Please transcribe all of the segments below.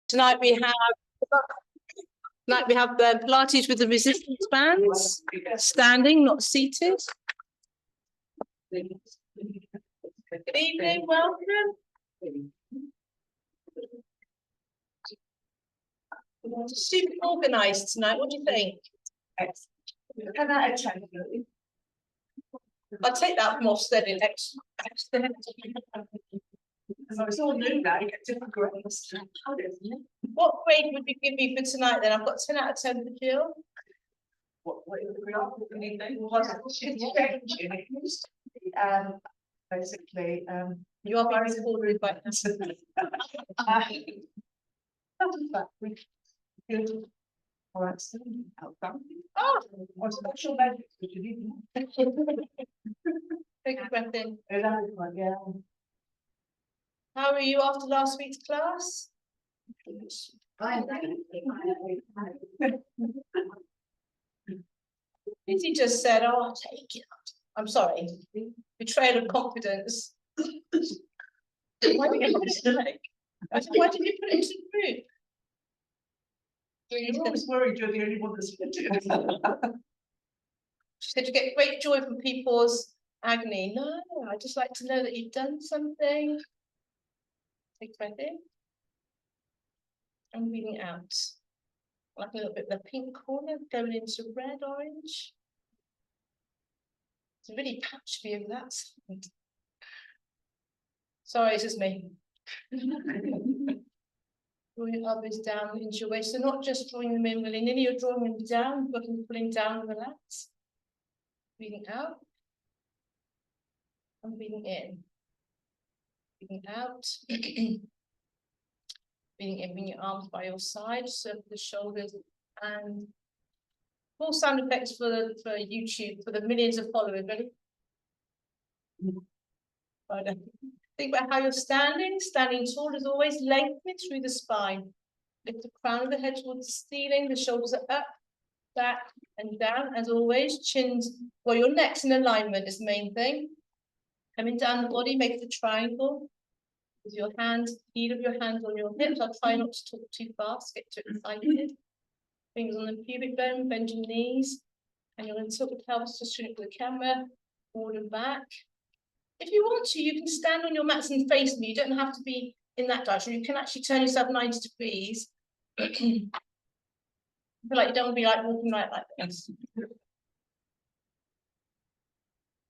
Tonight we have the Pilates with the resistance bands, standing, not seated. Good evening, welcome. Super organised tonight. What do you think? 10 out of 10. I'll take that more steady next. It's all new now, you get different grades. What grade would you give me for tonight then? I've got 10 out of 10 for Jill. Basically, You are being recorded by good. All right, so Oh, what's special benefits that you need? take a breath in. Yeah. How are you after last week's class? Izzy just said, "Oh, I'll take it." I'm sorry. Betrayal of confidence. Why did you put it in the group? I said, why did you put it into the group? You're always worried you're the only one that's fit it. She said, you get great joy from people's agony. No, I just like to know that you've done something. Take a breath in. And breathing out. Like a little bit of the pink corner going into red, orange. It's a really patchy view of that side. Sorry, it's just me. Drawing others down into your waist. So not just drawing them in willy-nilly, you're drawing them down, looking, pulling down with the lats. Breathing out. And breathing in. Breathing out. Breathing in, bring your arms by your side, circle the shoulders, and full sound effects for YouTube, for the millions of followers. Ready? Think about how you're standing. Standing tall as always, lengthening through the spine. Lift the crown of the head towards the ceiling. The shoulders are up, back, and down as always. Chins, well, your neck's in alignment is the main thing. Coming down the body, make the triangle. With your hands, heel of your hands on your hips. I'll try not to talk too fast, get too excited. Fingers on the pubic bone, bend your knees. And you're going to tilt the pelvis to shrink the camera, forward and back. If you want to, you can stand on your mats and face me. You don't have to be in that direction. You can actually turn yourself 90 degrees. I feel like you don't want to be like walking like this.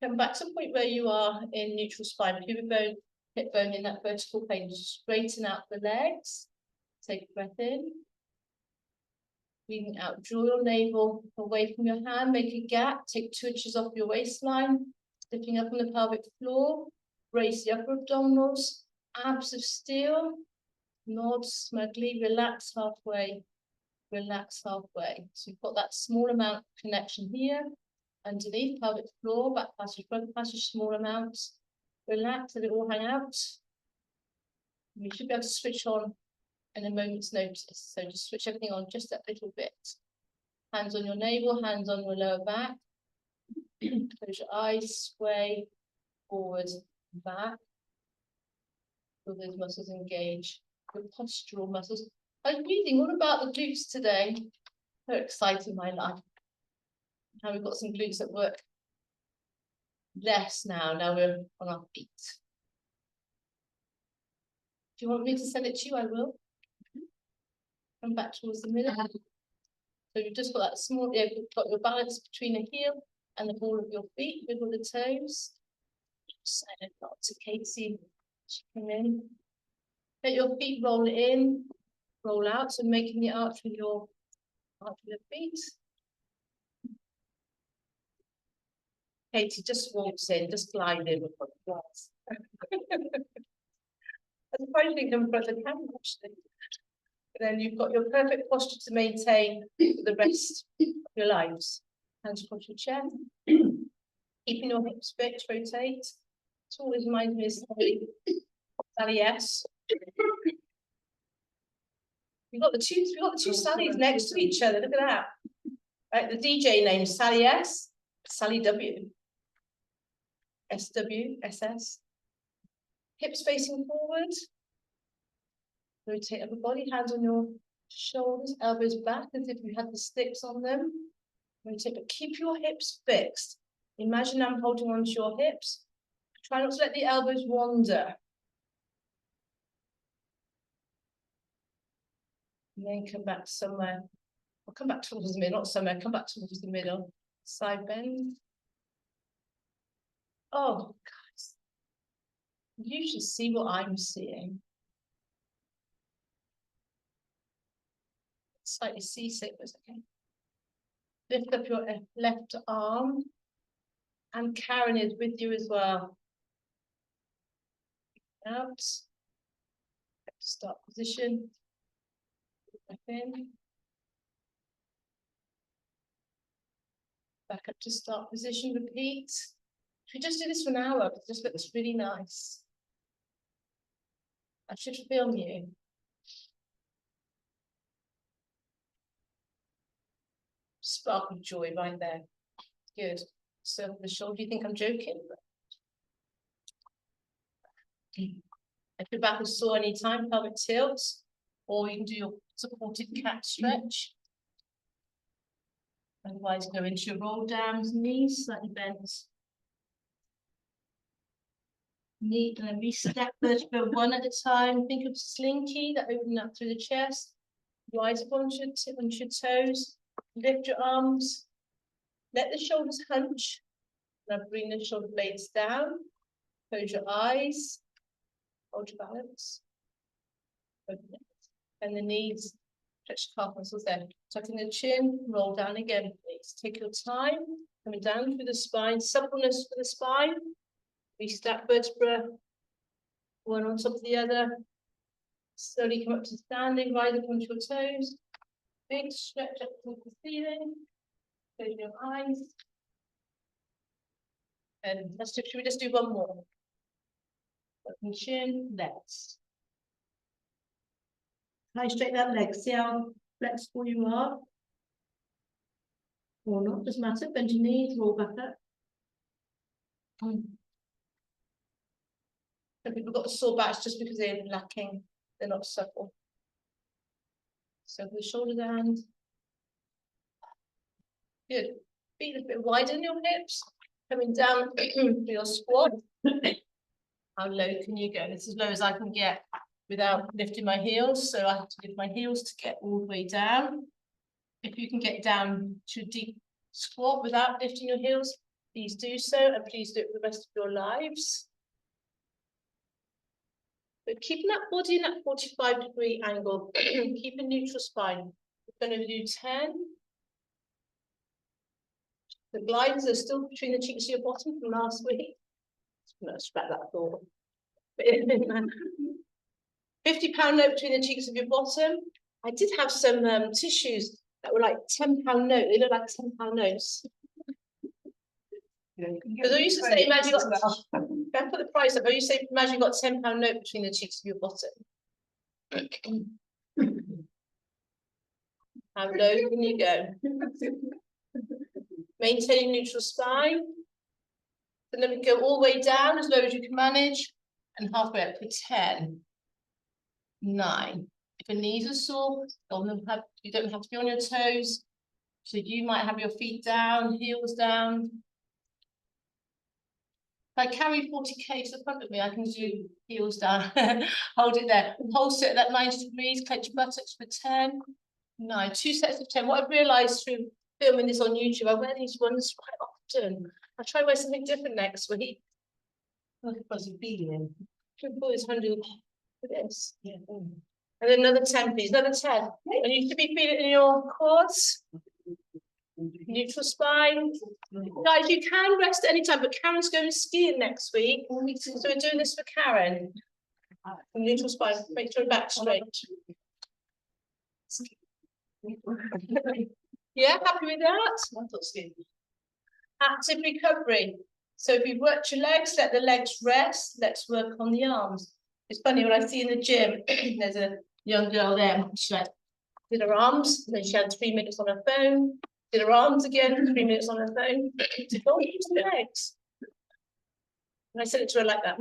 Come back to the point where you are in neutral spine, pubic bone, hip bone in that vertical plane. Straighten out the legs. Take a breath in. Breathing out. Draw your navel away from your hand. Make a gap. Take 2 inches off your waistline. Lifting up on the pelvic floor. Brace the upper abdominals. Abs of steel. Nod smugly. Relax halfway. Relax halfway. So you've got that small amount of connection here. Underneath pelvic floor. Back passage, front passage, small amounts. Relax, let it all hang out. You should be able to switch on in a moment's notice. So just switch everything on just that little bit. Hands on your navel, hands on your lower back. Close your eyes, sway forward, back. Feel those muscles engage. Your postural muscles. I was reading all about the glutes today. So exciting, my life. How we've got some glutes that work less now. Now we're on our feet. Do you want me to send it to you? I will. Come back towards the middle. So you've just got that small, you've got your balance between the heel and the ball of your feet, wiggle the toes. Silent nod to Katie. She come in. Let your feet roll in, roll out, so making the arch with your feet. Katie just walks in, just glide in with what glass. I suppose you can front the camera actually. Then you've got your perfect posture to maintain for the rest of your lives. Hands across your chest. Keeping your hips fixed, rotate. It's always reminds me of Sally S. We've got the two Sallys next to each other. Look at that. Right, the DJ name is Sally S, Sally W. SW, SS. Hips facing forward. Rotate upper body, hands on your shoulders, elbows back as if you had the sticks on them. Rotate, but keep your hips fixed. Imagine I'm holding onto your hips. Try not to let the elbows wander. And then come back somewhere. Or come back towards the middle, not somewhere, come back towards the middle. Side bend. Oh, guys. You should see what I'm seeing. Slightly seasick, but it's okay. Lift up your left arm. And Karen is with you as well. Out. Start position. Back in. Back up to start position, repeat. If we just do this for an hour, it just looks really nice. I should film you. Spark of joy right there. Good. So the shoulder, you think I'm joking? If your back is sore anytime, pelvic tilt, or you can do your supported cat stretch. Otherwise, go into your roll down, knees slightly bent. Knee and then re-step vertebra one at a time. Think of slinky that open up through the chest. Rise up onto your toes. Lift your arms. Let the shoulders hunch. Now bring the shoulder blades down. Close your eyes. Hold your balance. Open it. And the knees. Stretch the calf muscles there. Tuck in the chin. Roll down again, please. Take your time. Coming down through the spine. Suppleness for the spine. Restack vertebra. One on top of the other. Slowly come up to standing. Rise up onto your toes. Big stretch up towards the ceiling. Close your eyes. And should we just do one more? Open chin, let's. Try straighten that leg. See how flexible you are? Or not, doesn't matter. Bend your knees, roll back up. Some people got sore backs just because they're lacking, they're not supple. So the shoulder down. Good. Feet a bit wider in your hips. Coming down for your squat. How low can you go? This is as low as I can get without lifting my heels. So I have to lift my heels to get all the way down. If you can get down to a deep squat without lifting your heels, please do so. And please do it for the rest of your lives. But keeping that body in that 45-degree angle. Keep a neutral spine. We're going to do 10. The glides are still between the cheeks of your bottom from last week. I'm going to scrap that thought. 50-pound note between the cheeks of your bottom. I did have some tissues that were like £10 note. They look like £10 notes. Because I used to say, imagine you got, don't put the price up, I used to say, imagine you got £10 note between the cheeks of your bottom. How low can you go? Maintaining neutral spine. And then we go all the way down as low as you can manage and halfway up for 10, 9. If your knees are sore, you don't have to be on your toes. So you might have your feet down, heels down. If I carry 40k to the front of me, I can do heels down. Hold it there. Pulse it at that 90 degrees, clench your buttocks for 10, 9. 2 sets of 10. What I've realised through filming this on YouTube, I wear these ones quite often. I'll try to wear something different next week. Like a fuzzy feeling. It's 100 for this. Yeah. And then another 10, please. Another 10. And you should be feeling it in your quads. Neutral spine. Guys, you can rest at any time, but Karen's going skiing next week. So we're doing this for Karen. Neutral spine. Make sure your back straight. Yeah, happy with that? Active recovery. So if you've worked your legs, let the legs rest. Let's work on the arms. It's funny when I see in the gym, there's a young girl there. She like, did her arms, then she had 3 minutes on her phone. Did her arms again, 3 minutes on her phone. Don't use the legs. And I said it to her like that.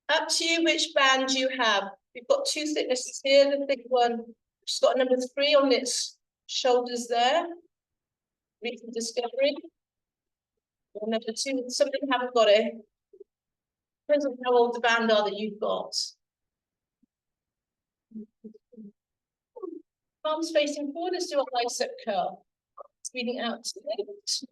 Up to you which band you have. We've got two thicknesses here. The big one, she's got a number 3 on its shoulders there. Recent discovery. Or number 2, some of them haven't got it. Depends on how old the band are that you've got. Arms facing forward, let's do a bicep curl. Breathing out to lift.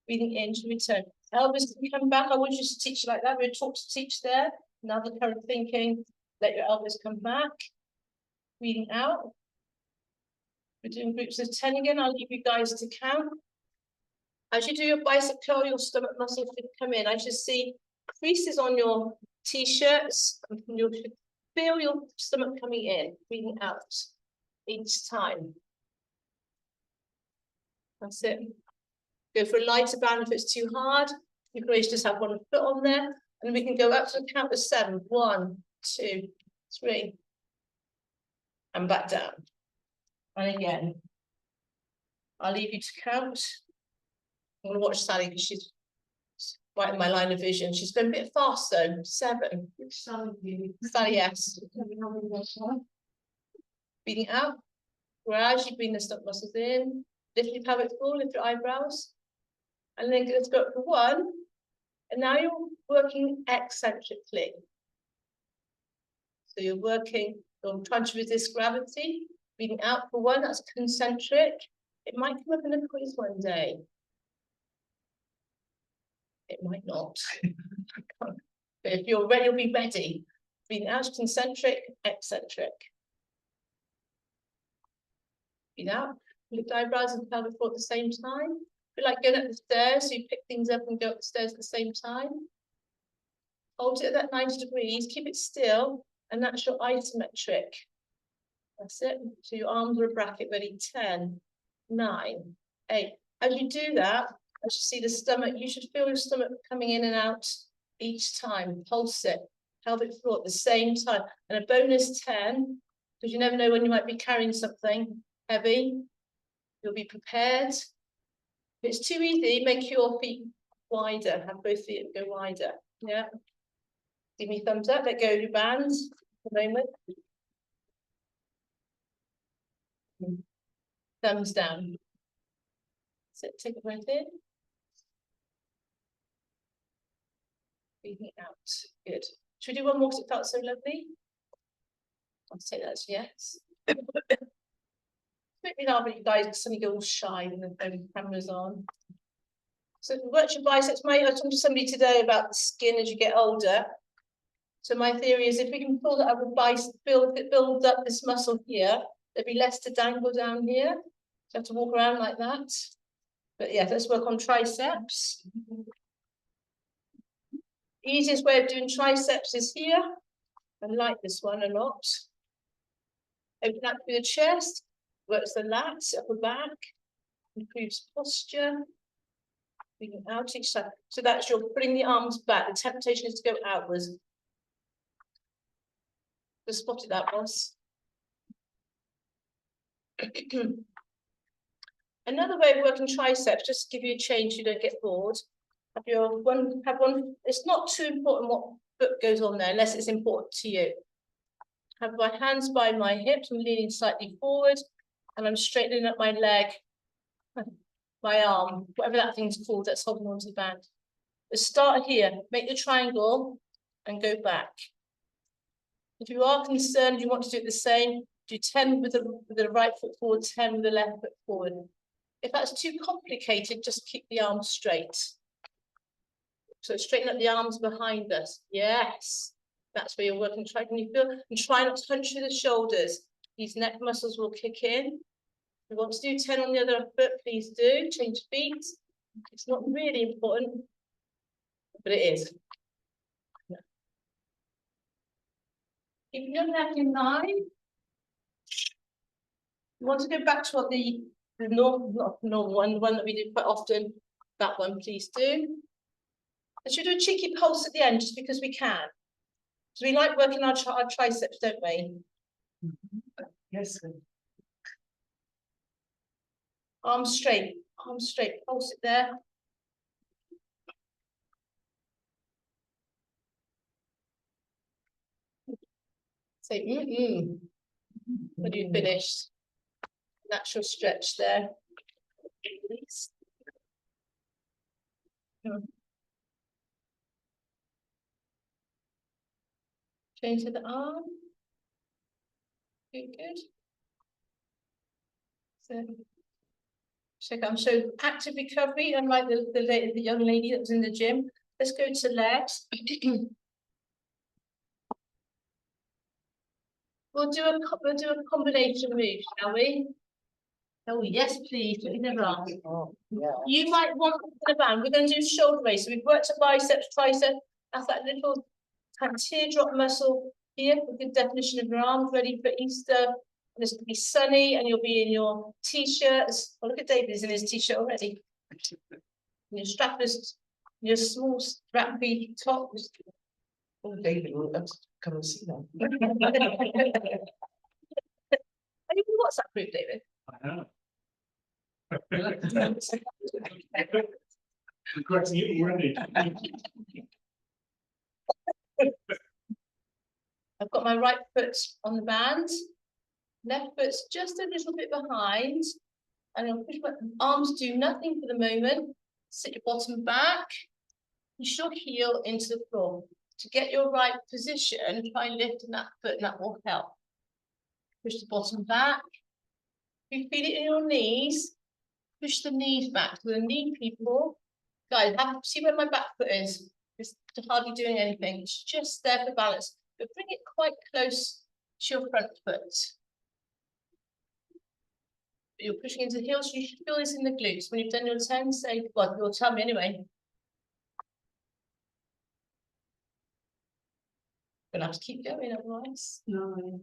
Breathing in to return. Elbows can come back. I want you to teach like that. We're taught to teach there. Now the current thinking, let your elbows come back. Breathing out. We're doing groups of 10 again. I'll leave you guys to count. As you do your bicep curl, your stomach muscles should come in. I should see creases on your t-shirts. You should feel your stomach coming in. Breathing out each time. That's it. Go for a lighter band if it's too hard. You can always just have one foot on there. And we can go up to the count of 7. 1, 2, 3. And back down. And again. I'll leave you to count. I'm going to watch Sally because she's right in my line of vision. She's going a bit fast though. 7. Sally, yes. Breathing out. Gradually bring the stomach muscles in. Lift your pelvic floor, lift your eyebrows. And then let's go up for 1. And now you're working eccentrically. So you're working, you're trying to resist gravity. Breathing out for 1, that's concentric. It might come up in a quiz one day. It might not. But if you're ready, you'll be ready. Breathing out, concentric, eccentric. Breathe out, lift eyebrows and pelvic floor at the same time. Feel like going up the stairs, so you pick things up and go up the stairs at the same time. Hold it at that 90 degrees, keep it still, and that's your isometric. That's it. So your arms are a bracket ready. 10, 9, 8. As you do that, as you see the stomach, you should feel your stomach coming in and out each time. Pulse it, pelvic floor at the same time. And a bonus 10, because you never know when you might be carrying something heavy. You'll be prepared. If it's too easy, make your feet wider. Have both feet go wider. Yeah. Give me thumbs up. Let go of your bands for a moment. Thumbs down. So take a breath in. Breathing out. Good. Should we do one more because it felt so lovely? I'll say that's yes. Maybe now, but you guys suddenly go all shy when the camera's on. So work your biceps. I was talking to somebody today about the skin as you get older. So my theory is if we can pull that up with bicep, build up this muscle here, there'd be less to dangle down here. So you have to walk around like that. But yeah, let's work on triceps. Easiest way of doing triceps is here. I like this one a lot. Open up through the chest, works the lats, upper back, improves posture. Bring it out each side. So that's your putting the arms back. The temptation is to go outwards. Just spotted that, boss. Another way of working triceps, just to give you a change so you don't get bored. Have one. It's not too important what foot goes on there unless it's important to you. Have my hands by my hips. I'm leaning slightly forward, and I'm straightening up my leg, my arm, whatever that thing's called that's holding onto the band. Let's start here. Make the triangle and go back. If you are concerned, you want to do it the same. Do 10 with the right foot forward, 10 with the left foot forward. If that's too complicated, just keep the arms straight. So straighten up the arms behind us. Yes, that's where you're working. Try, can you feel? And try not to hunch through the shoulders. These neck muscles will kick in. If you want to do 10 on the other foot, please do. Change feet. It's not really important, but it is. Keep your neck in line. You want to go back to what the normal, not normal one, the one that we do quite often. That one, please do. And should we do a cheeky pulse at the end, just because we can? So we like working our triceps, don't we? Yes. Arms straight, pulse it there. Say when you finished. Natural stretch there. Release. Change to the arm. Good. So, check out. So active recovery, unlike the young lady that was in the gym. Let's go to legs. We'll do a combination move, shall we? Oh yes, please. Put in the arm. Oh, yeah. You might want the band. We're going to do shoulder raise. So we've worked a biceps, tricep. That's that little kind of teardrop muscle here. A good definition of your arms. Ready for Easter. And it's going to be sunny, and you'll be in your t-shirts. Oh, look at David, he's in his t-shirt already. And your strapless, your small strappy tops. Oh, David, we'll have to come and see them. Are you in the WhatsApp group, David? I know. Correcting you already. I've got my right foot on the band, left foot's just a little bit behind, and I'll push my arms, do nothing for the moment. Sit your bottom back, push your heel into the floor. To get your right position, try lifting that foot, and that will help. Push the bottom back. If you feel it in your knees, push the knees back. So the knee people, guys, see where my back foot is. It's hardly doing anything. It's just there for balance. But bring it quite close to your front foot. You're pushing into the heels, so you should feel this in the glutes. When you've done your 10, say, well, you'll tell me anyway. Gonna have to keep going otherwise. No.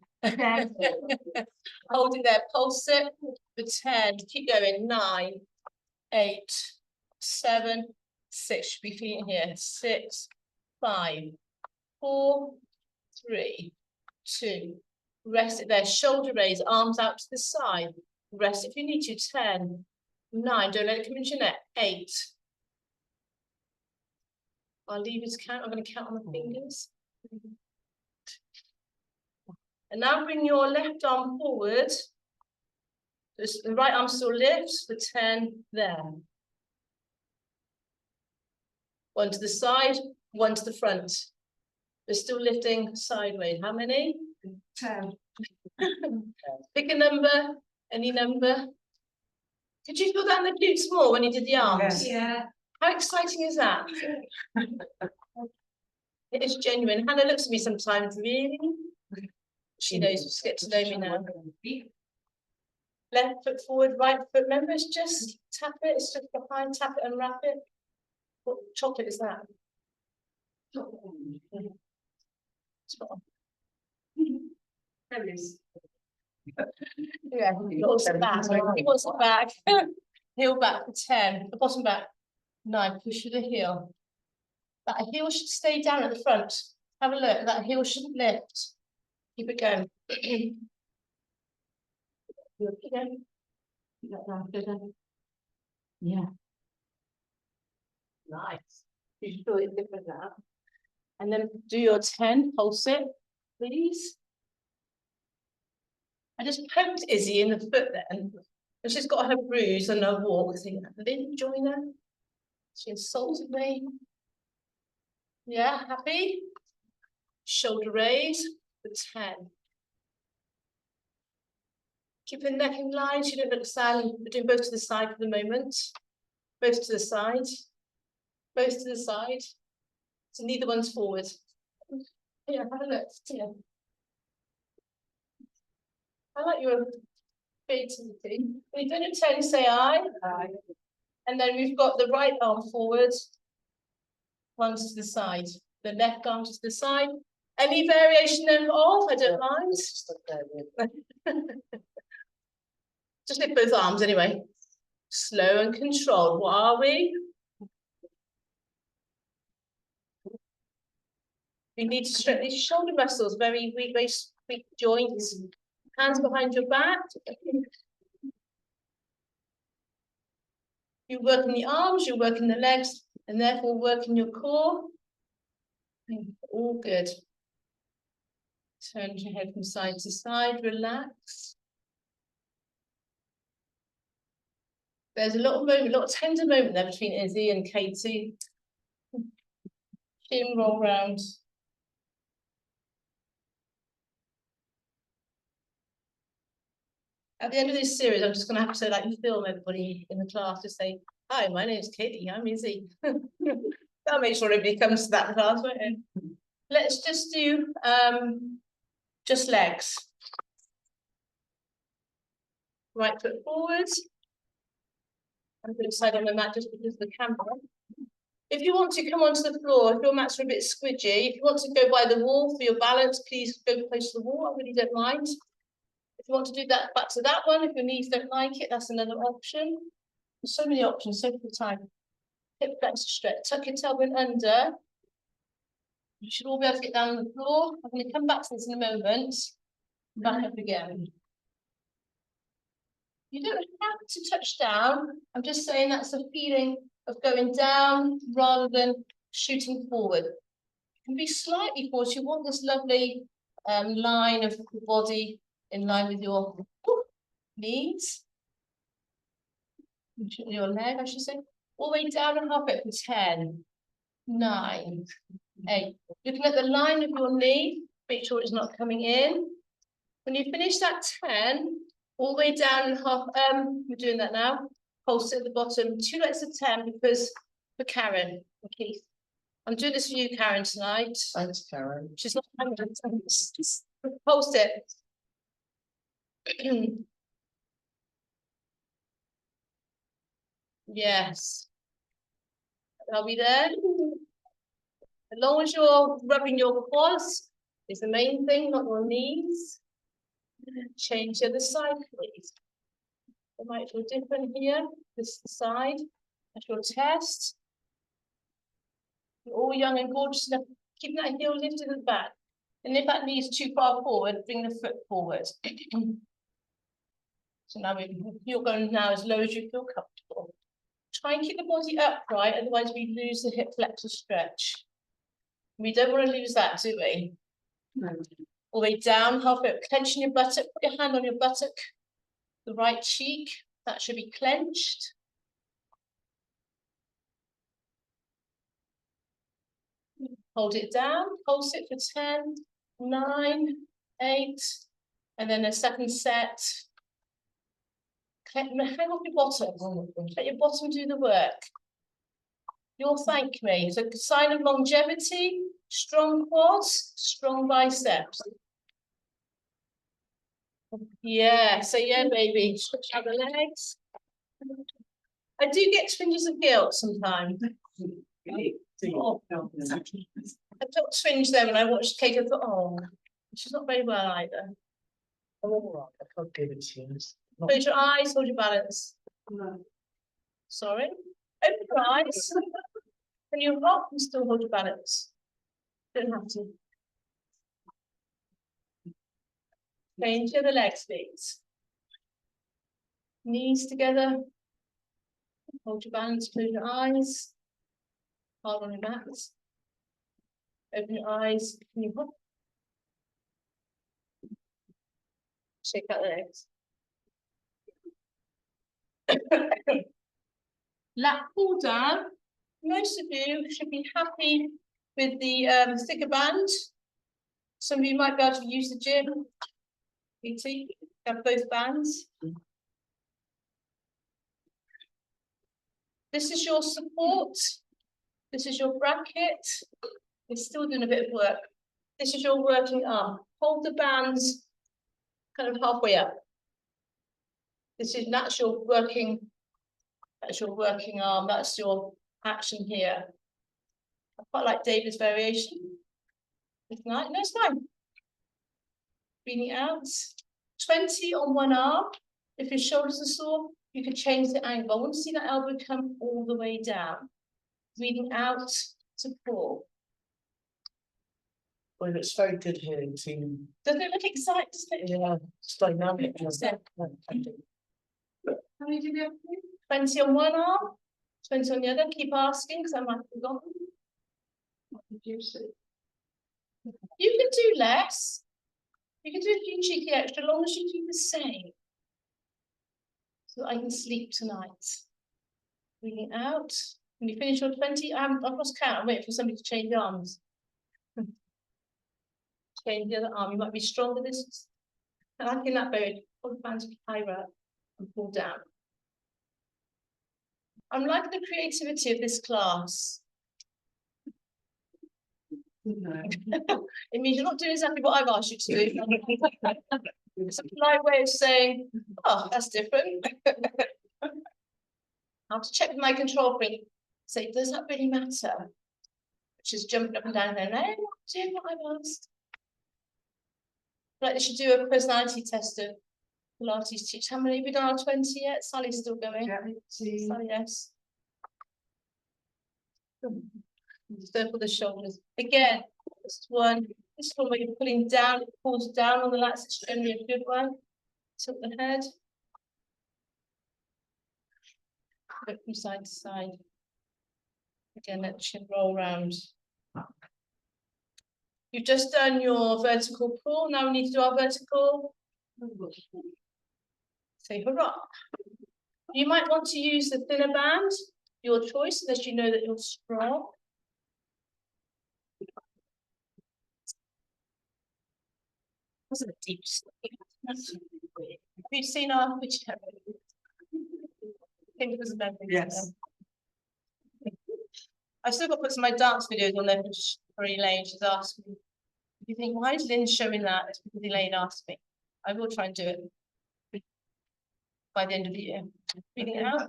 Hold it there, pulse it for 10. Keep going. 9, 8, 7, 6. Should be feeling here. 6, 5, 4, 3, 2. Rest it there. Shoulder raise, arms out to the side. Rest if you need to. 10, 9. Don't let it come into your neck. 8. I'll leave you to count. I'm going to count on the fingers. And now bring your left arm forward. The right arm still lifts for 10 there. 1 to the side, 1 to the front. We're still lifting sideways. How many? 10. Pick a number, any number. Did you feel that in the glutes more when you did the arms? Yes. Yeah. How exciting is that? It is genuine. Hannah looks at me sometimes, really. She knows, just get to know me now. Left foot forward, right foot. Remember, it's just tap it, it's just behind, tap it and wrap it. What chocolate is that? There is. Yeah, he wants it back. He wants it back. Heel back for 10. The bottom back. 9. Push with the heel. That heel should stay down at the front. Have a look. That heel shouldn't lift. Keep it going. Yeah. Nice. You should feel it different now. And then do your 10. Pulse it, please. I just poked Izzy in the foot then. And she's got her bruise and her walk. Thinking, Lynn, join her. She insulted me. Yeah, happy? Shoulder raise for 10. Keep the neck in line. She don't look silent. We're doing both to the side for the moment. Both to the side. Both to the side. So neither one's forward. Yeah, have a look. Yeah. I like your creativity. We've done your 10, say aye. Aye. And then we've got the right arm forward. One to the side. The left arm to the side. Any variation of off? I don't mind. Just lift both arms anyway. Slow and controlled. What are we? We need to stretch these shoulder muscles, very weak joints. Hands behind your back. You work in the arms, you work in the legs, and therefore work in your core. All good. Turn your head from side to side, relax. There's a little moment, a little tender moment there between Izzy and Katie. Chin roll round. At the end of this series, I'm just going to have to like film everybody in the class to say, "Hi, my name's Katie. I'm Izzy." That'll make sure everybody comes to that class, won't it? Let's just do just legs. Right foot forward. I'm going to side on the mat just because of the camera. If you want to come onto the floor, if your mats are a bit squidgy, if you want to go by the wall for your balance, please go close to the wall. I really don't mind. If you want to do that, back to that one. If your knees don't like it, that's another option. There's so many options, so little time. Hip flexor stretch. Tuck your tailbone under. You should all be able to get down on the floor. I'm going to come back to this in a moment. Back up again. You don't have to touch down. I'm just saying that's a feeling of going down rather than shooting forward. You can be slightly forward. You want this lovely line of the body in line with your knees. Your leg, I should say. All the way down and half it for 10, 9, 8. Looking at the line of your knee, make sure it's not coming in. When you finish that 10, all the way down and half, we're doing that now. Pulse at the bottom, 2 legs of 10 because for Karen and Keith. I'm doing this for you, Karen, tonight. Thanks, Karen. She's not just pulse it. Yes. Are we there? As long as you're rubbing your quads, is the main thing, not your knees. Change the other side, please. It might feel different here. This side. That's your chest. You're all young and gorgeous enough. Keep that heel lifted at the back. And if that knee is too far forward, bring the foot forward. So now you're going now as low as you feel comfortable. Try and keep the body upright, otherwise we lose the hip flexor stretch. We don't want to lose that, do we? No. All the way down, halfway up, clenching your buttock. Put your hand on your buttock. The right cheek, that should be clenched. Hold it down, pulse it for 10, 9, 8, and then a second set. Hang off your bottom. Let your bottom do the work. You'll thank me. It's a sign of longevity, strong quads, strong biceps. Yeah, so yeah, baby, stretch out the legs. I do get twinges of guilt sometimes. Oh, I felt twinge there when I watched Kate. I thought, oh, she's not very well either. I'm all right. I can't give it to you. Close your eyes, hold your balance. No. Sorry. Open your eyes. When you rock, you still hold your balance. Don't have to. Change the other legs, please. Knees together. Hold your balance, close your eyes. Hard on your backs. Open your eyes. Can you hop? Shake out the legs. Lat pull down. Most of you should be happy with the thicker band. Some of you might be able to use the gym. PT, have both bands. This is your support. This is your bracket. It's still doing a bit of work. This is your working arm. Hold the bands kind of halfway up. That's your working arm. That's your action here. I quite like David's variation. It's nice. No, it's fine. Bring it out. 20 on one arm. If your shoulders are sore, you can change the angle. I want to see that elbow come all the way down. Breathing out to pull. Well, it's very good hearing team. Doesn't it look exciting? Yeah, it's dynamic. How many do we have? 20 on one arm, 20 on the other. Keep asking because I might have forgotten. What did you say? You can do less. You can do a few cheeky extra, as long as you do the same. So that I can sleep tonight. Breathing out. When you finish your 20, I've lost count. I'm waiting for somebody to change arms. Change the other arm. You might be stronger this. And I think that bird, hold the hands higher up and pull down. I'm liking the creativity of this class. It means you're not doing exactly what I've asked you to do. It's a polite way of saying, oh, that's different. I have to check with my control freak. Say, does that really matter? Which is jumping up and down there. No, I'm not doing what I've asked. Like they should do a personality test of Pilates teach. How many have we done our 20 yet? Sally's still going. Yeah, Sally, yes. Circle the shoulders. Again, this one where you're pulling down, it pulls down on the lats, it's generally a good one. Tilt the head. Go from side to side. Again, let the chin roll round. You've just done your vertical pull. Now we need to do our vertical. Say hurrah. You might want to use the thinner band, your choice, unless you know that you're strong. Wasn't a deep sleep. Have you seen our video? I think it was a memory. yes. I've still got to put some of my dance videos on there for Elaine. She's asked me, if you think, why is Lynn showing that? It's because Elaine asked me. I will try and do it by the end of the year. Breathing out.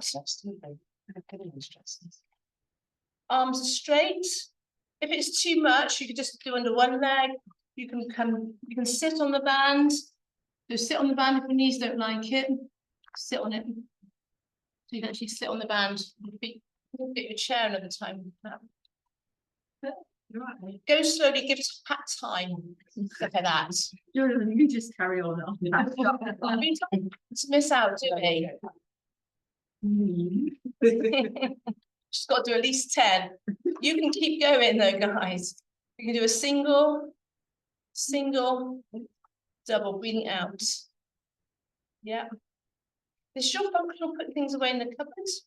Arms are straight. If it's too much, you could just do under one leg. You can sit on the band. So sit on the band if your knees don't like it. Sit on it. So you can actually sit on the band. Get your chair another time. Right. Go slowly, give us pat time. Look at that. You just carry on. To miss out, do we? Just got to do at least 10. You can keep going though, guys. You can do a single, double, breathing out. Yeah. Is your functional putting things away in the cupboards?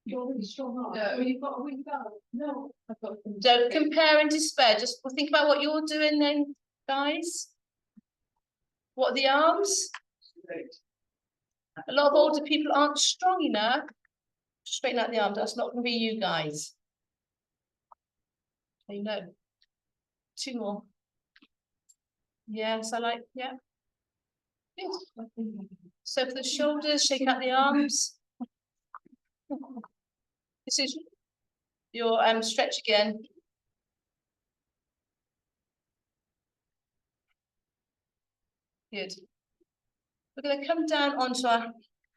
You're really strong. No, you've got a weak belt. No, I've got. Don't compare and despair. Just think about what you're doing then, guys. What are the arms? A lot of older people aren't strong enough. Straighten out the arms. That's not going to be you guys. Okay, no. 2 more. Yes, I like, yeah. Good. So for the shoulders, shake out the arms. This is your stretch again. Good. We're going to come down onto our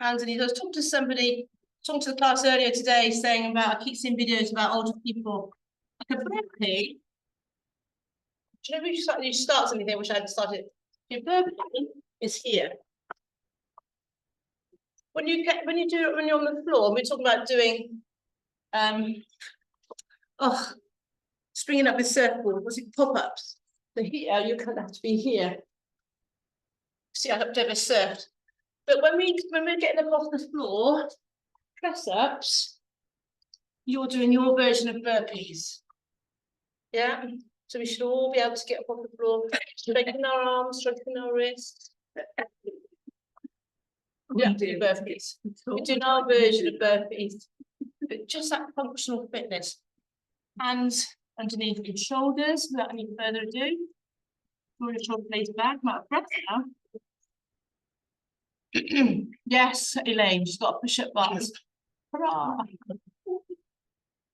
hands and knees. I was talking to somebody, talking to the class earlier today, saying about, I keep seeing videos about older people. Like a burpee. Do you know if you start something there, which I hadn't started? Your burpee is here. When you do it when you're on the floor, we're talking about doing springing up with circles, what's it, pop-ups. So here, you kind of have to be here. See, I've never surfed. But when we're getting up off the floor, press-ups, you're doing your version of burpees. Yeah? So we should all be able to get up off the floor, strengthen our arms, strengthen our wrists. Yeah, do burpees. We're doing our version of burpees. But just that functional fitness. Hands underneath your shoulders, without any further ado. Draw your shoulder blades back, I'm out of breath now. Yes, Elaine, she's got a push-up bars. Hurrah!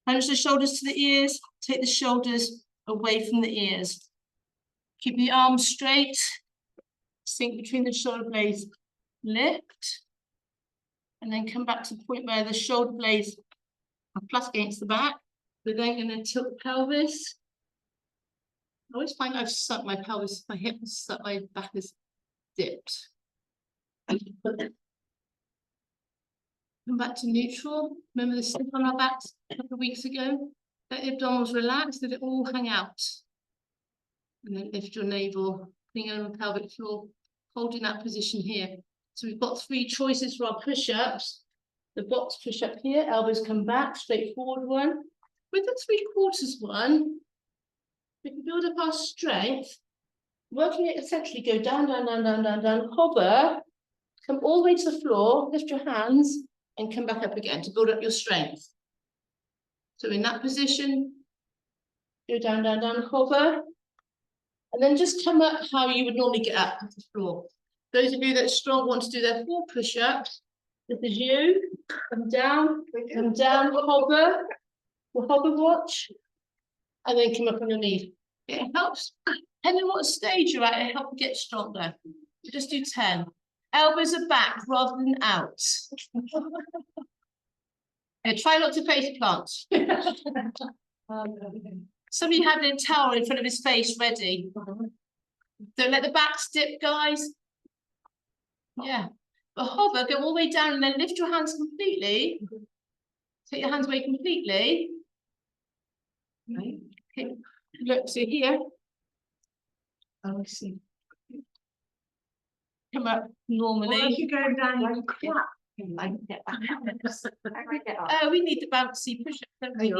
Hunch the shoulders to the ears, take the shoulders away from the ears. Keep the arms straight, sink between the shoulder blades, lift, and then come back to the point where the shoulder blades are flat against the back. We're then going to tilt the pelvis. I always find I've sunk my pelvis, my hip is stuck, my back is dipped. Come back to neutral. Remember the slip on our backs a couple of weeks ago? Let the abdominals relax, let it all hang out. And then lift your navel, bring it on the pelvic floor, holding that position here. So we've got 3 choices for our push-ups. The box push-up here, elbows come back, straightforward one. With the 3/4 one, we can build up our strength, working it essentially, go down, down, down, down, down, down, hover, come all the way to the floor, lift your hands, and come back up again to build up your strength. So in that position, go down, down, down, hover, and then just come up how you would normally get up to the floor. Those of you that are strong want to do their 4 push-ups. This is you. Come down, hover. We'll hover watch. And then come up on your knees. It helps. Depending on what stage you're at, it helps you get stronger. Just do 10. Elbows are back rather than out. And try not to face plant. Somebody had a towel in front of his face ready. Don't let the back dip, guys. Yeah. But hover, go all the way down and then lift your hands completely. Take your hands away completely. Right. Okay. Look, so here. Oh, I see. Come up normally. Well, if you're going down, you clap. I can get back up. I can get up. Oh, we need the bouncy push-up. Don't we?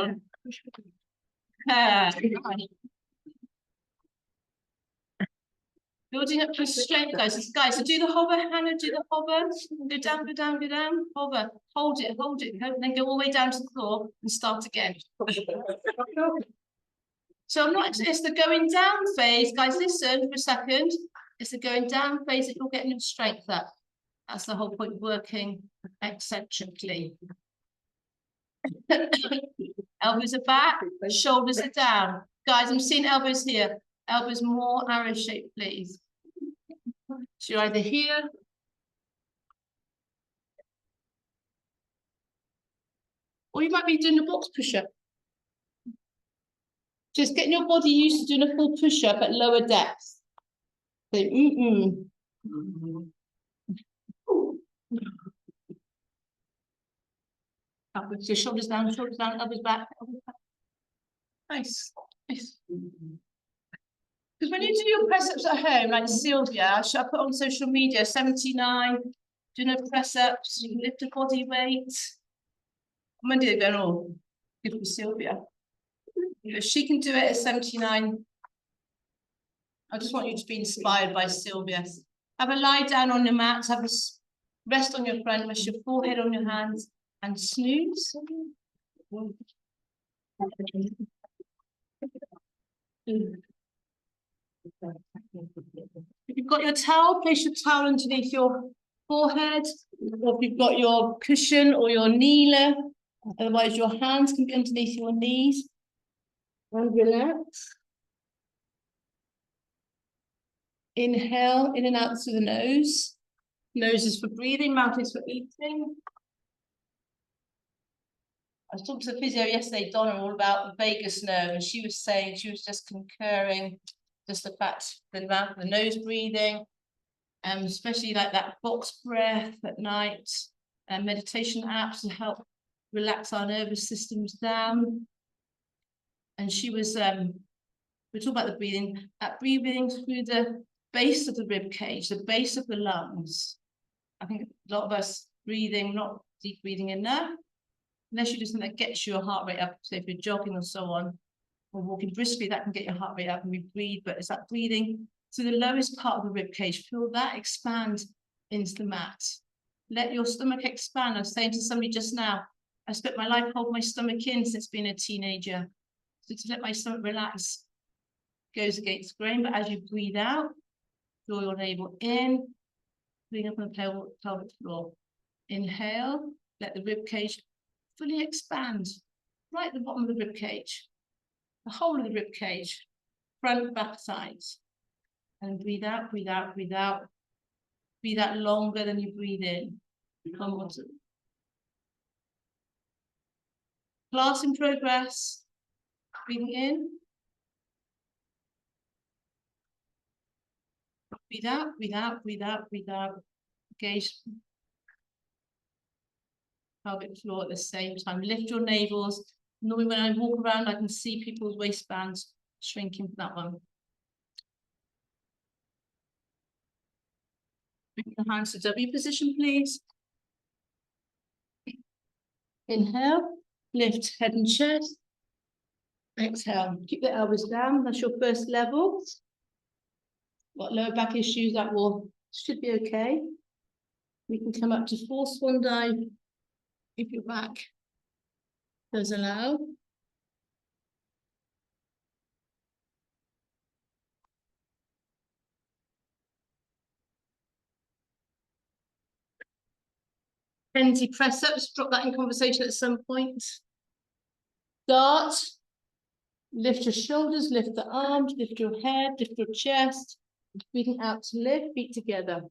Hang on. Building up your strength, guys. So do the hover, Hannah, do the hover. Go down, go down, go down. Hover. Hold it, and then go all the way down to the floor and start again. So I'm not, it's the going down phase. Guys, listen for a second. It's the going down phase that you're getting your strength up. That's the whole point, working eccentrically. Elbows are back, shoulders are down. Guys, I'm seeing elbows here. Elbows more arrow shaped, please. So you're either here. Or you might be doing a box push-up. Just getting your body used to doing a full push-up at lower depth. So, Upwards, your shoulders down, elbows back. Nice. Nice. Because when you do your press-ups at home, like Sylvia, I put on social media, 79, do no press-ups, you can lift a body weight. Monday they're going, oh, good for Sylvia. If she can do it at 79, I just want you to be inspired by Sylvia. Have a lie down on your mat, have a rest on your front, rest your forehead on your hands, and snooze. If you've got your towel, place your towel underneath your forehead, or if you've got your cushion or your kneeler, otherwise your hands can be underneath your knees. And relax. Inhale in and out through the nose. Nose is for breathing, mouth is for eating. I was talking to the physio yesterday, Donna, all about the vagus nerve, and she was saying, she was just concurring just the fact the mouth, the nose breathing, especially like that box breath at night, and meditation apps to help relax our nervous systems down. And she was, we're talking about the breathing, that breathing through the base of the rib cage, the base of the lungs. I think a lot of us breathing, not deep breathing enough. Unless you do something that gets your heart rate up, so if you're jogging or so on, or walking briskly, that can get your heart rate up and we breathe, but it's that breathing to the lowest part of the rib cage. Feel that expand into the mat. Let your stomach expand. I was saying to somebody just now, I spent my life holding my stomach in since being a teenager. So to let my stomach relax goes against the grain, but as you breathe out, draw your navel in, bring up on the pelvic floor. Inhale, let the rib cage fully expand, right at the bottom of the rib cage, the whole of the rib cage, front, back, sides. And breathe out, breathe out, breathe out. Breathe out longer than you breathe in. One more time. Class in progress. Breathing in. Breathe out, breathe out, breathe out, breathe out. Engage pelvic floor at the same time. Lift your navels. Normally when I walk around, I can see people's waistbands shrinking for that one. Bring the hands to W position, please. Inhale, lift head and chest. Exhale, keep the elbows down. That's your first level. Got lower back issues, that should be okay. We can come up to full swan dive if your back does allow. Plenty press ups, drop that in conversation at some point. Start. Lift your shoulders, lift the arms, lift your head, lift your chest. Breathing out to lift, feet together.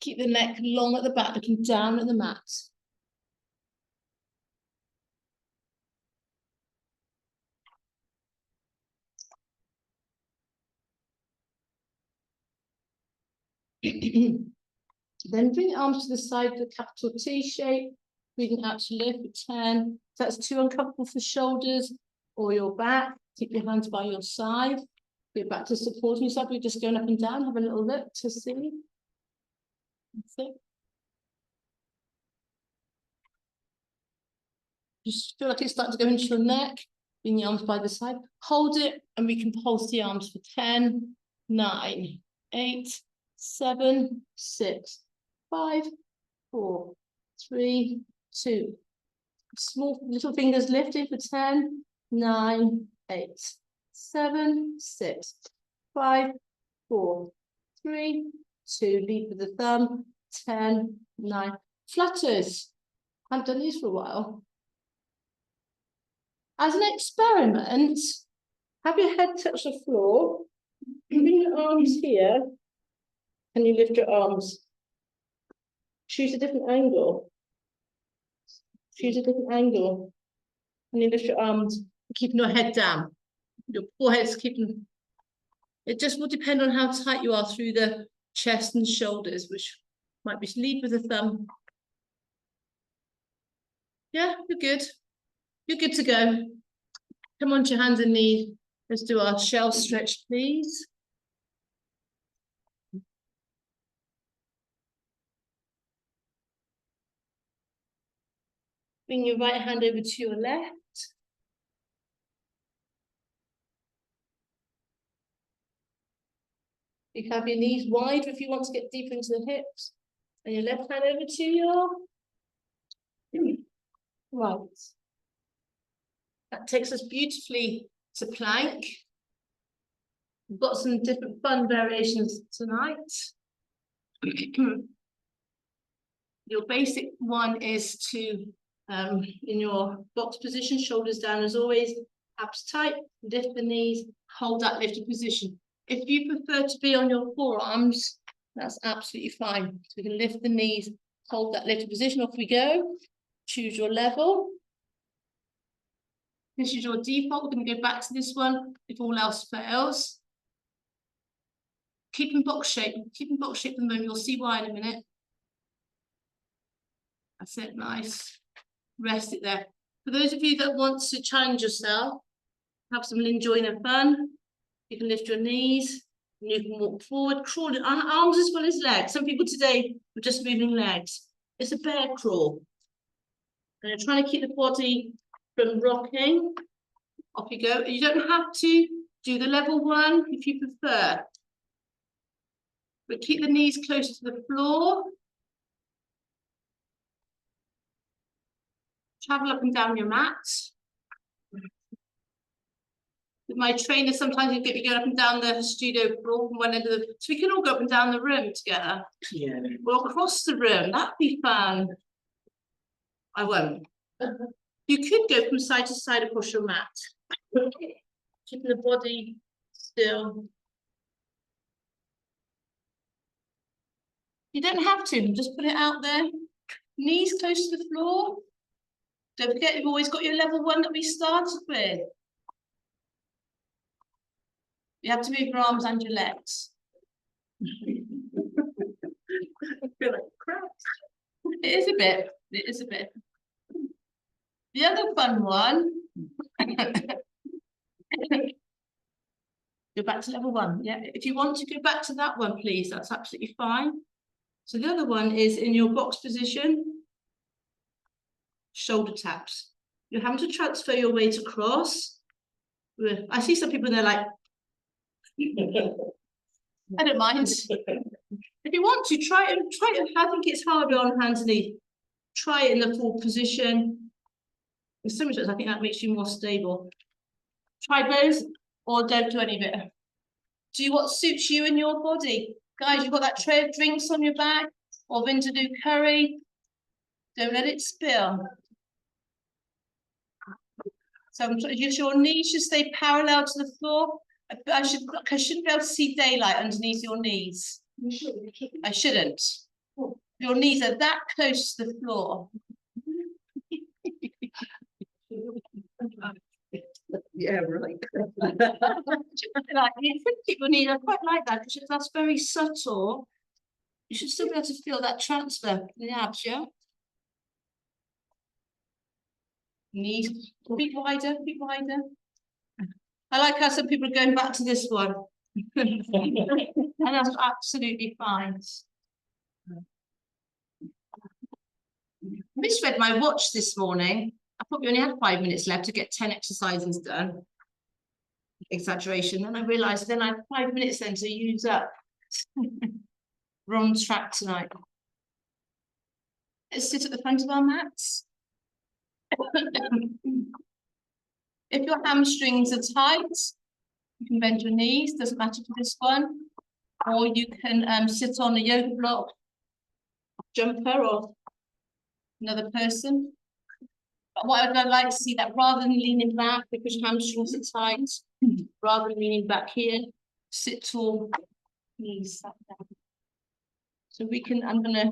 Keep the neck long at the back, looking down at the mat. Then bring your arms to the side of the capital T shape. Breathing out to lift for 10. If that's too uncomfortable for shoulders or your back, keep your hands by your side. Get back to supporting yourself. You're just going up and down. Have a little look to see. That's it. Just feel like it's starting to go into your neck. Bring the arms by the side. Hold it, and we can pulse the arms for 10, 9, 8, 7, 6, 5, 4, 3, 2. Small little fingers lifted for 10, 9, 8, 7, 6, 5, 4, 3, 2. Lead with the thumb. 10, 9. Flutters. I haven't done these for a while. As an experiment, have your head touch the floor. Bring your arms here. And you lift your arms. Choose a different angle. Choose a different angle. And you lift your arms, keeping your head down. Your forehead's keeping... It just will depend on how tight you are through the chest and shoulders, which might be lead with the thumb. Yeah, you're good. You're good to go. Come onto your hands and knees. Let's do our shell stretch, please. Bring your right hand over to your left. You have your knees wide if you want to get deeper into the hips. And your left hand over to your right. That takes us beautifully to plank. We've got some different fun variations tonight. Your basic one is to, in your box position, shoulders down as always, abs tight, lift the knees, hold that lifted position. If you prefer to be on your forearms, that's absolutely fine. So we can lift the knees, hold that lifted position, off we go. Choose your level. This is your default. We're going to go back to this one if all else fails. Keep in box shape. Keep in box shape at the moment. You'll see why in a minute. That's it. Nice. Rest it there. For those of you that want to challenge yourself, have some joiner fun, you can lift your knees. And you can walk forward, crawl it on arms as well as legs. Some people today are just moving legs. It's a bear crawl. And you're trying to keep the body from rocking. Off you go. You don't have to do the level one if you prefer. But keep the knees close to the floor. Travel up and down your mat. With my trainer, sometimes you get me going up and down the studio floor from one end of the... So we can all go up and down the room together. Yeah. Or across the room. That'd be fun. I won't. You could go from side to side across your mat. Keeping the body still. You don't have to, just put it out there. Knees close to the floor. Don't forget, you've always got your level one that we started with. You have to move your arms and your legs. I feel like crap. It is a bit. It is a bit. The other fun one Go back to level 1. Yeah, if you want to go back to that one, please, that's absolutely fine. So the other one is in your box position, shoulder taps. You're having to transfer your weight across. I see some people, they're like, I don't mind. If you want to, try it. I think it's harder on hands and knees. Try it in the full position. In some respects, I think that makes you more stable. Try both or don't do any of it. Do what suits you and your body. Guys, you've got that tray of drinks on your back or Vindaloo curry. Don't let it spill. So just your knees should stay parallel to the floor. I shouldn't be able to see daylight underneath your knees. I shouldn't. Your knees are that close to the floor. Yeah, right. Like, people need, I quite like that because that's very subtle. You should still be able to feel that transfer in the abs, yeah? Knees, bit wider, bit wider. I like how some people are going back to this one. And that's absolutely fine. Misread my watch this morning. I thought we only had 5 minutes left to get 10 exercises done. Exaggeration. Then I realised then I had 5 minutes then to use up. Wrong track tonight. Let's sit at the front of our mats. If your hamstrings are tight, you can bend your knees, doesn't matter for this one. Or you can sit on a yoga block, jumper, or another person. But what I'd like to see that rather than leaning back because your hamstrings are tight, rather than leaning back here, sit tall, knees sat down. So we can, I'm gonna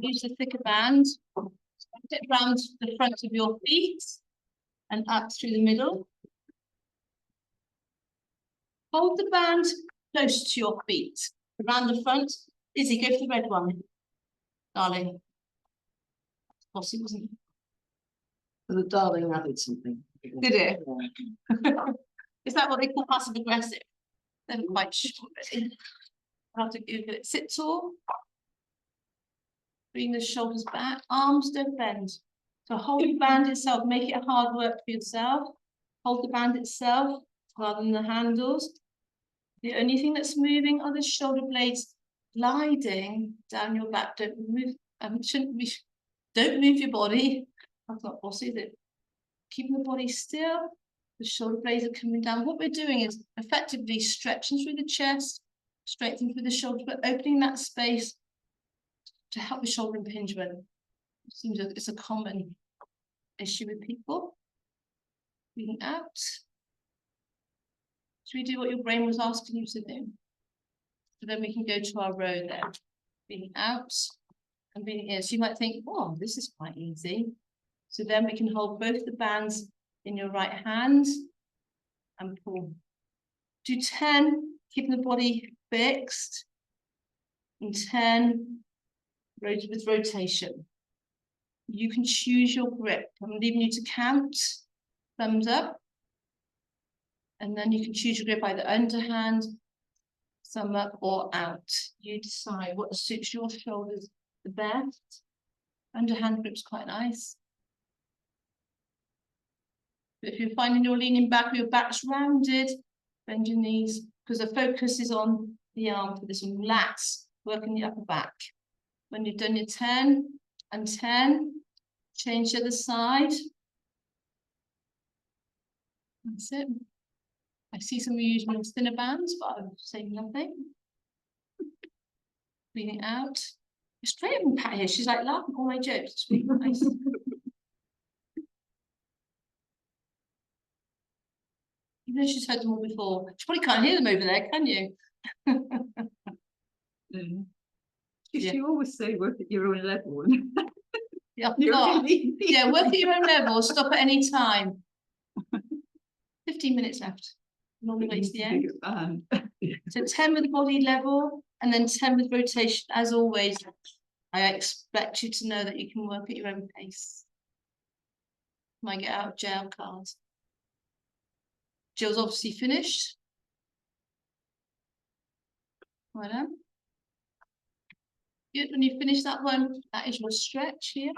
use the thicker band, sit round the front of your feet and up through the middle. Hold the band close to your feet, around the front. Izzy, go for the red one, darling. Bossy, wasn't it? The darling added something. Did it? Is that what they call passive aggressive? They're quite sure. I'll have to Google it. Sit tall. Bring the shoulders back. Arms don't bend. So hold the band itself. Make it hard work for yourself. Hold the band itself rather than the handles. The only thing that's moving are the shoulder blades gliding down your back. Don't move. Shouldn't be. Don't move your body. That's not bossy, is it? Keeping the body still. The shoulder blades are coming down. What we're doing is effectively stretching through the chest, straightening through the shoulders, but opening that space to help with shoulder impingement. It seems that it's a common issue with people. Breathing out. Should we do what your brain was asking you to do? So then we can go to our row there. Breathing out and breathing in. So you might think, oh, this is quite easy. So then we can hold both the bands in your right hand and pull. Do 10, keeping the body fixed. And 10 with rotation. You can choose your grip. I'm leaving you to count. Thumbs up. And then you can choose your grip either underhand, thumb up or out. You decide what suits your shoulders the best. Underhand grip's quite nice. But if you're finding you're leaning back or your back's rounded, bend your knees because the focus is on the arm for this one. Relax, working the upper back. When you've done your 10 and 10, change the other side. That's it. I see some of you using more thinner bands, but I'm saying nothing. Breathing out. Straight up and Pat here. She's like laughing at all my jokes. It's really nice. Even though she's heard them all before. She probably can't hear them over there, can you? Yeah. You always say work at your own level. Yeah, yeah, work at your own level. Stop at any time. 15 minutes left. Normally wait to the end. So 10 with body level and then 10 with rotation. As always, I expect you to know that you can work at your own pace. Might get out of jail card. Jill's obviously finished. Well done. Good, when you finish that one, that is your stretch here.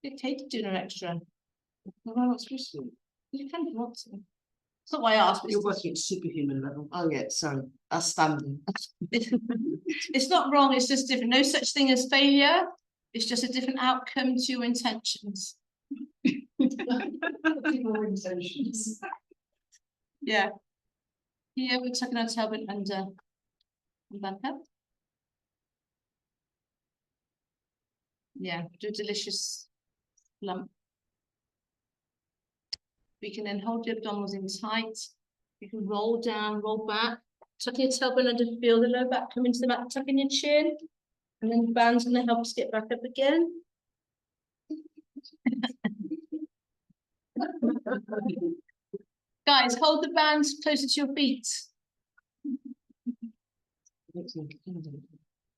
Okay to do an extra. Well, I'm not supposed to. You can if you want to. That's not why I asked. But You're working at superhuman level. Oh, yeah, sorry. That's standing. it's not wrong, it's just different. No such thing as failure. It's just a different outcome to your intentions. More intentions. Yeah. Here we're tucking our tailbone under and back up. Yeah, do a delicious lump. We can then hold your abdominals in tight. You can roll down, roll back, tuck your tailbone under, feel the low back come into the mat, tuck in your chin, and then the band's gonna help us get back up again. Guys, hold the bands closer to your feet.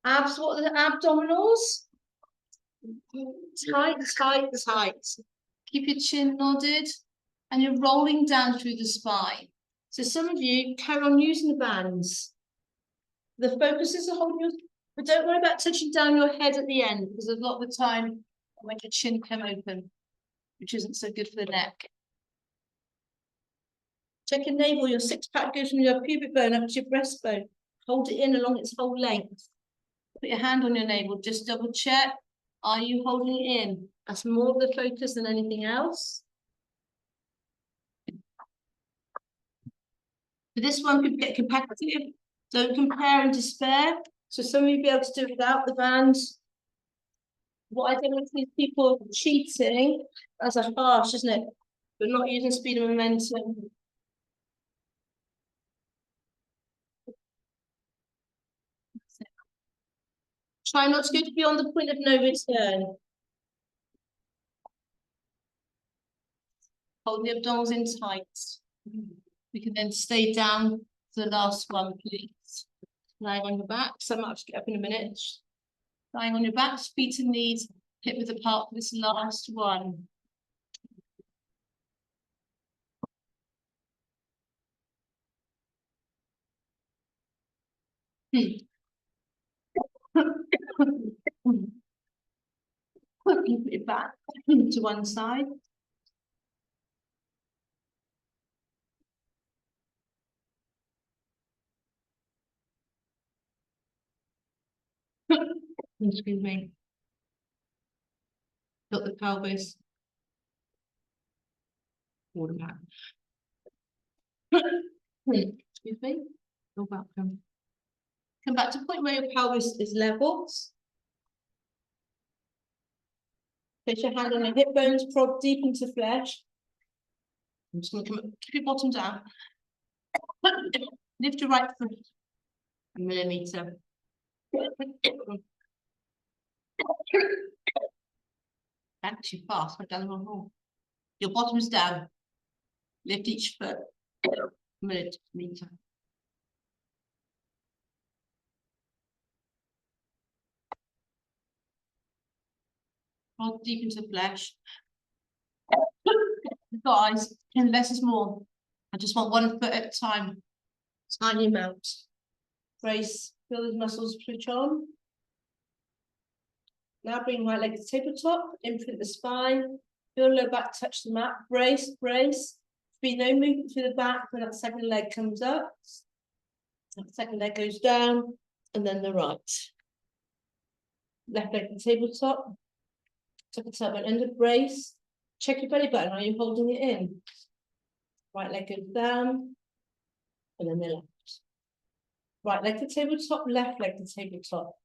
Abs, what are the abdominals? Tight, tight, tight. Keep your chin nodded and you're rolling down through the spine. So some of you carry on using the bands. The focus is to hold your, but don't worry about touching down your head at the end because a lot of the time I make your chin come open, which isn't so good for the neck. Check your navel, your six pack goes from your pubic bone up to your breastbone. Hold it in along its whole length. Put your hand on your navel, just double check. Are you holding it in? That's more of the focus than anything else. For this one, people get competitive. Don't compare and despair. So some of you be able to do it without the bands. What I don't want to see is people cheating. That's a harsh, isn't it? But not using speed and momentum. Try not to go beyond the point of no return. Hold the abdominals in tight. We can then stay down to the last one, please. Lying on your back. So I might have to get up in a minute. Lying on your back, feet and knees hip width apart for this last one. Keep it back to one side. Excuse me. Got the pelvis. Hold them out. Excuse me. You're welcome. Come back to the point where your pelvis is level. Place your hand on your hip bones, prod deep into flesh. I'm just going to come up, keep your bottom down. Lift your right foot a millimetre. Back too fast, I've done the wrong hole. Your bottom's down. Lift each foot a millimetre. Prod deep into flesh. Guys, less is more. I just want 1 foot at a time. Tiny amount. Brace, feel those muscles switch on. Now bring right leg to tabletop, imprint the spine, feel low back touch the mat, brace, brace. Be no movement through the back when that second leg comes up. That second leg goes down, and then the right. Left leg to tabletop. Tuck it up and under brace. Check your belly button, are you holding it in? Right leg goes down, and then the left. Right leg to tabletop, left leg to tabletop.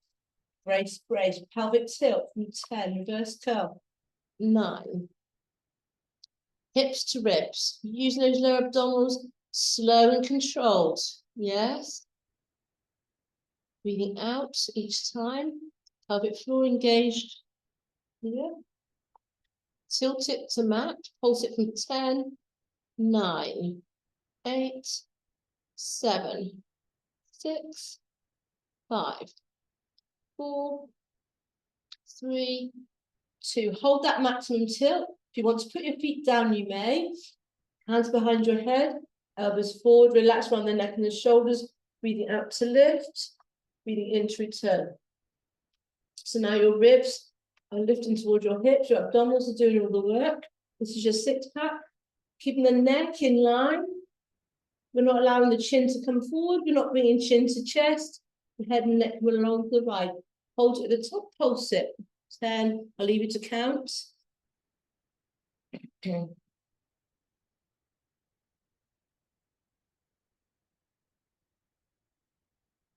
Brace, brace, pelvic tilt from 10, reverse curl, 9. Hips to ribs, using those lower abdominals, slow and controlled, yes. Breathing out each time, pelvic floor engaged, yeah. Tilt it to mat, pulse it from 10, 9, 8, 7, 6, 5, 4, 3, 2. Hold that maximum tilt. If you want to put your feet down, you may. Hands behind your head, elbows forward, relax around the neck and the shoulders, breathing out to lift, breathing in to return. So now your ribs are lifting towards your hips, your abdominals are doing all the work. This is your 6-pack. Keeping the neck in line. We're not allowing the chin to come forward. We're not bringing chin to chest. The head and neck will along the right. Hold it at the top, pulse it. 10, I'll leave you to count. Okay.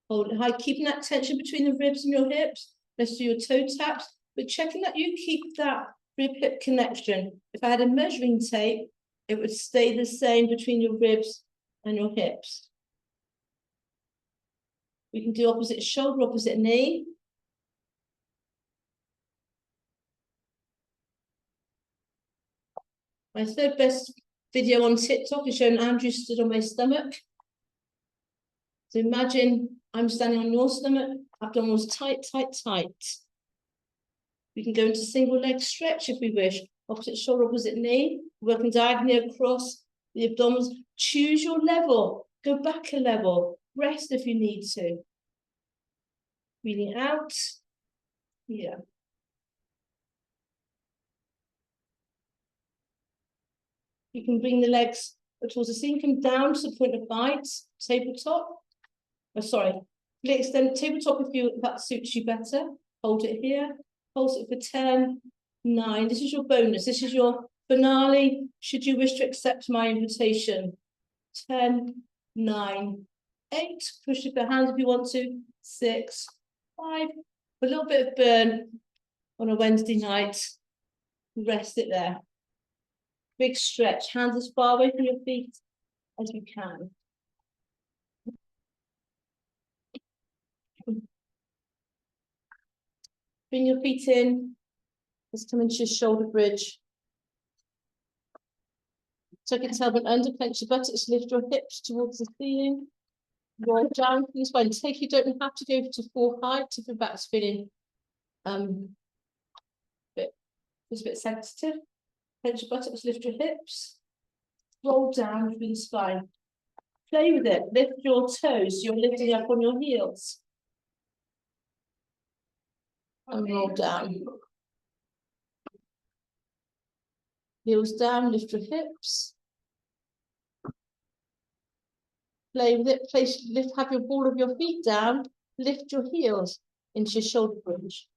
Hold it high, keeping that tension between the ribs and your hips. Let's do your toe taps, but checking that you keep that rib-hip connection. If I had a measuring tape, it would stay the same between your ribs and your hips. We can do opposite shoulder, opposite knee. My third best video on TikTok is showing Andrew stood on my stomach. So imagine I'm standing on your stomach, abdominals tight, tight, tight. We can go into single leg stretch if we wish. Opposite shoulder, opposite knee. Working diagonally across the abdominals. Choose your level. Go back a level. Rest if you need to. Breathing out. Yeah. You can bring the legs towards the ceiling, come down to the point of bite, tabletop. Oh, sorry. Extend tabletop if that suits you better. Hold it here. Hold it for 10, 9. This is your bonus. This is your finale. Should you wish to accept my invitation. 10, 9, 8. Push with the hands if you want to. 6, 5. A little bit of burn on a Wednesday night. Rest it there. Big stretch. Hands as far away from your feet as you can. Bring your feet in. Let's come into your shoulder bridge. Tuck your tailbone under, clench your buttocks, lift your hips towards the ceiling. Roll down from the spine. You don't have to go to full height if your back's feeling it's a bit sensitive. Clench your buttocks, lift your hips. Roll down through the spine. Play with it. Lift your toes. You're lifting up on your heels. And roll down. Heels down, lift your hips. Play with it, have your ball of your feet down, lift your heels into your shoulder bridge.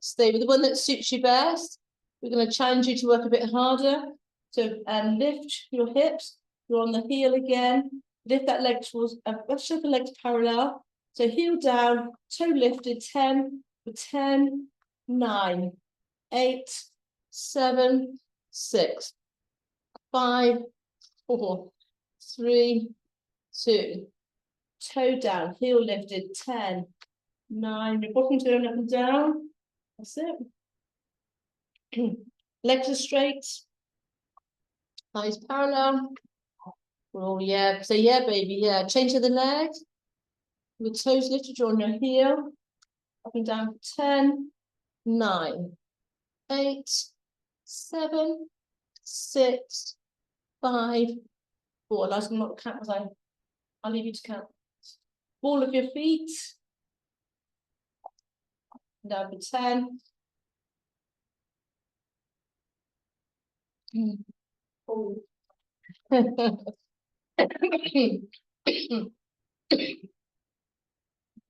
Stay with the one that suits you best. We're going to challenge you to work a bit harder. So lift your hips, you're on the heel again, lift that leg towards, shift the legs parallel. So heel down, toe lifted, 10, 10, 9, 8, 7, 6. 5, 4, 3, 2. Toe down, heel lifted, 10, 9. Your bottom turn up and down. That's it. Legs are straight. Thighs parallel. Oh, yeah. Say, yeah, baby. Yeah. Change of the leg. With toes lifted, you're on your heel. Up and down for 10, 9, 8, 7, 6, 5, 4. I was not count as I'll leave you to count. Ball of your feet. Down for 10. Oh.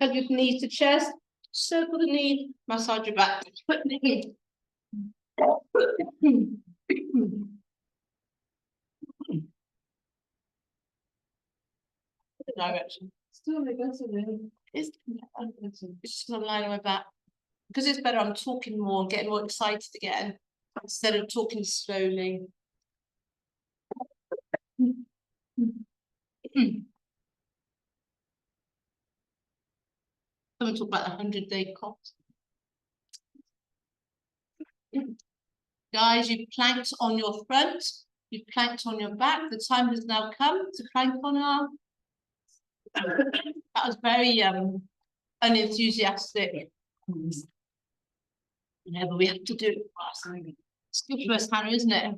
Hug your knees to chest. Circle the knee. Massage your back. Direction. Still, I guess It's just gonna lie on my back. Because it's better, I'm talking more, getting more excited again, instead of talking slowly. I'm gonna talk about the 100-day cost. Guys, you've planked on your front, you've planked on your back. The time has now come to plank on our. That was very unenthusiastic. Whenever we have to do it. It's good for us, Hannah, isn't it?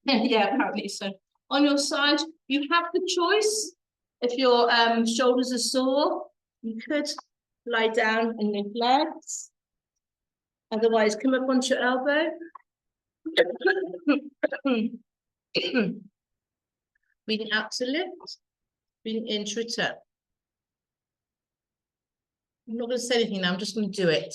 Yeah, apparently so. On your side, you have the choice. If your shoulders are sore, you could lie down and lift legs. Otherwise, come up onto your elbow. Breathing out to lift, breathing in to return. I'm not going to say anything now, I'm just going to do it.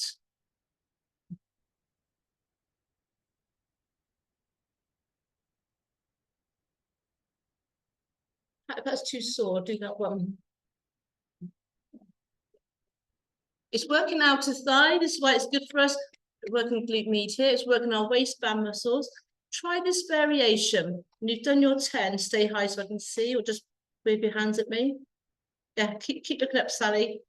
If that's too sore, do that one. It's working outer thigh, this is why it's good for us. Working glute med here, it's working our waistband muscles. Try this variation. When you've done your 10, stay high so I can see, or just wave your hands at me. Yeah, keep looking up, Sally.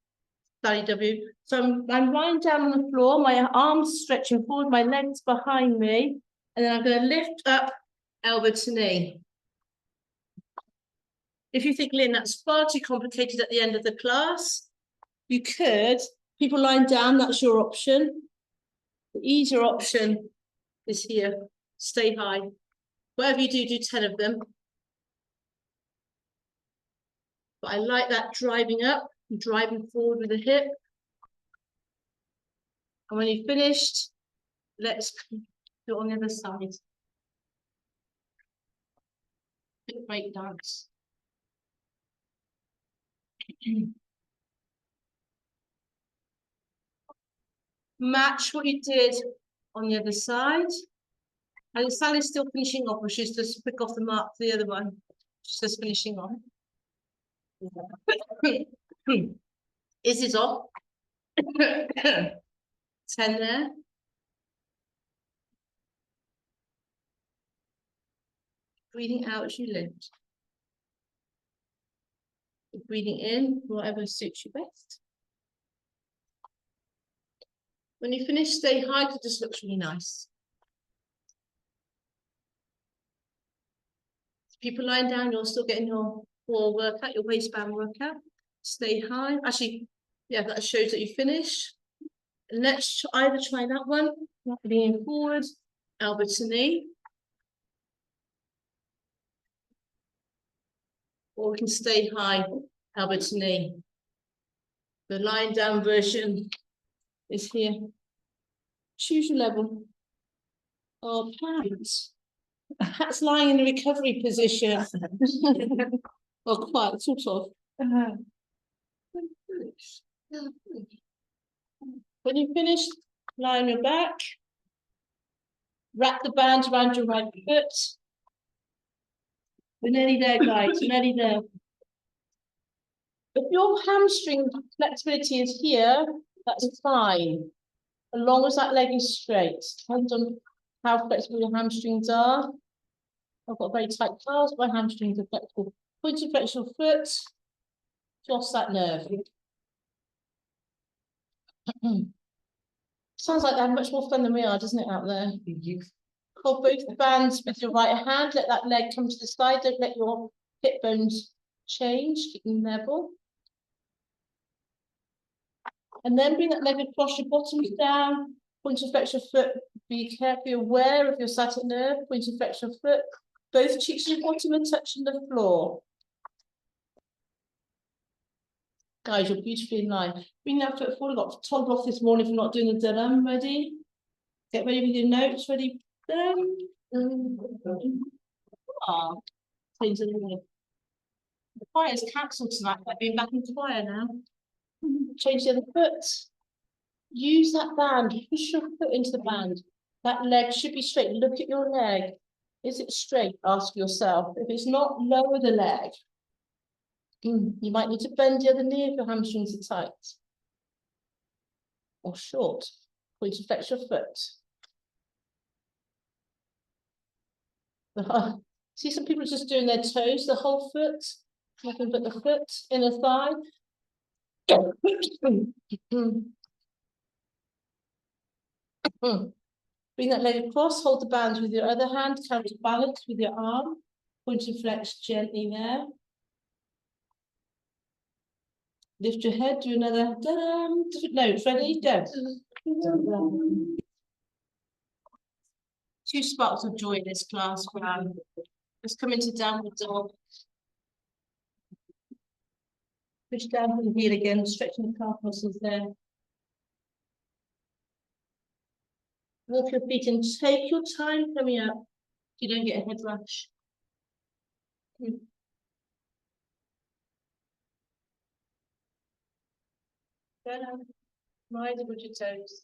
Sally W. So I'm lying down on the floor, my arms stretching forward, my legs behind me, and then I'm going to lift up elbow to knee. If you think, Lynn, that's far too complicated at the end of the class, you could, people lying down, that's your option. The easier option is here, stay high. Whatever you do, do 10 of them. But I like that driving up, driving forward with the hip. And when you've finished, let's do it on the other side. Bit break dance. Match what you did on the other side. And Sally's still finishing off, or she's just pick off the mark for the other one. She's just finishing off. Is it off? 10 there. Breathing out as you lift. Breathing in, whatever suits you best. When you finish, stay high because this looks really nice. People lying down, you're still getting your core workout, your waistband workout. Stay high. Actually, yeah, that shows that you finish. Let's either try that one, leaning forward, elbow to knee. Or we can stay high, elbow to knee. The lying down version is here. Choose your level. Oh, pants. That's lying in the recovery position. Well, quite, sort of. When you finish, lie on your back. Wrap the band around your right foot. We're nearly there, guys, nearly there. If your hamstring flexibility is here, that's fine. As long as that leg is straight. Depends on how flexible your hamstrings are. I've got very tight calves, my hamstrings are flexible. Point to flex your foot, cross that nerve. Sounds like they have much more fun than we are, doesn't it, out there? Hold both the bands with your right hand, let that leg come to the side, don't let your hip bones change, keep them level. And then bring that leg across, your bottoms down, point to flex your foot, be carefully aware of your sciatic nerve, point to flex your foot, both cheeks and bottom are touching the floor. Guys, you're beautifully in line. Bring that foot forward, I got told off this morning for not doing the drum. Ready? Get ready with your notes, ready? Ah, change the leg. The choir's cancelled tonight, I've been back in choir now. Change the other foot. Use that band, push your foot into the band. That leg should be straight. Look at your leg. Is it straight? Ask yourself. If it's not, lower the leg. You might need to bend the other knee if your hamstrings are tight. Or short. Point to flex your foot. See some people just doing their toes, the whole foot. Nothing but the foot, inner thigh. Bring that leg across, hold the bands with your other hand, counterbalance with your arm. Point and flex gently there. Lift your head, do another, different notes, ready, go. Two sparks of joy in this class. Let's come into downward dog. Push down from the heel again, stretching the calf muscles there. Walk your feet and take your time coming up. You don't get a head rush. Go down. Mind with your toes.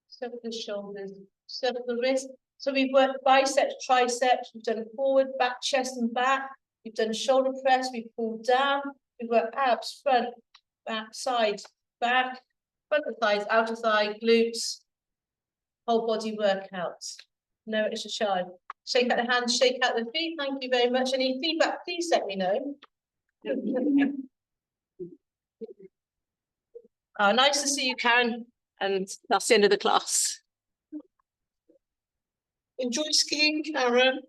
Circle the shoulders, circle the wrist. So we've worked biceps, triceps, we've done forward, back, chest and back. We've done shoulder press, we've pulled down. We've worked abs, front, back, side, back, front of thighs, outer thigh, glutes. Whole body workouts. No extra shy. Shake out the hands, shake out the feet. Thank you very much. Any feedback, please let me know. Oh, nice to see you, Karen. And that's the end of the class. Enjoy skiing, Karen.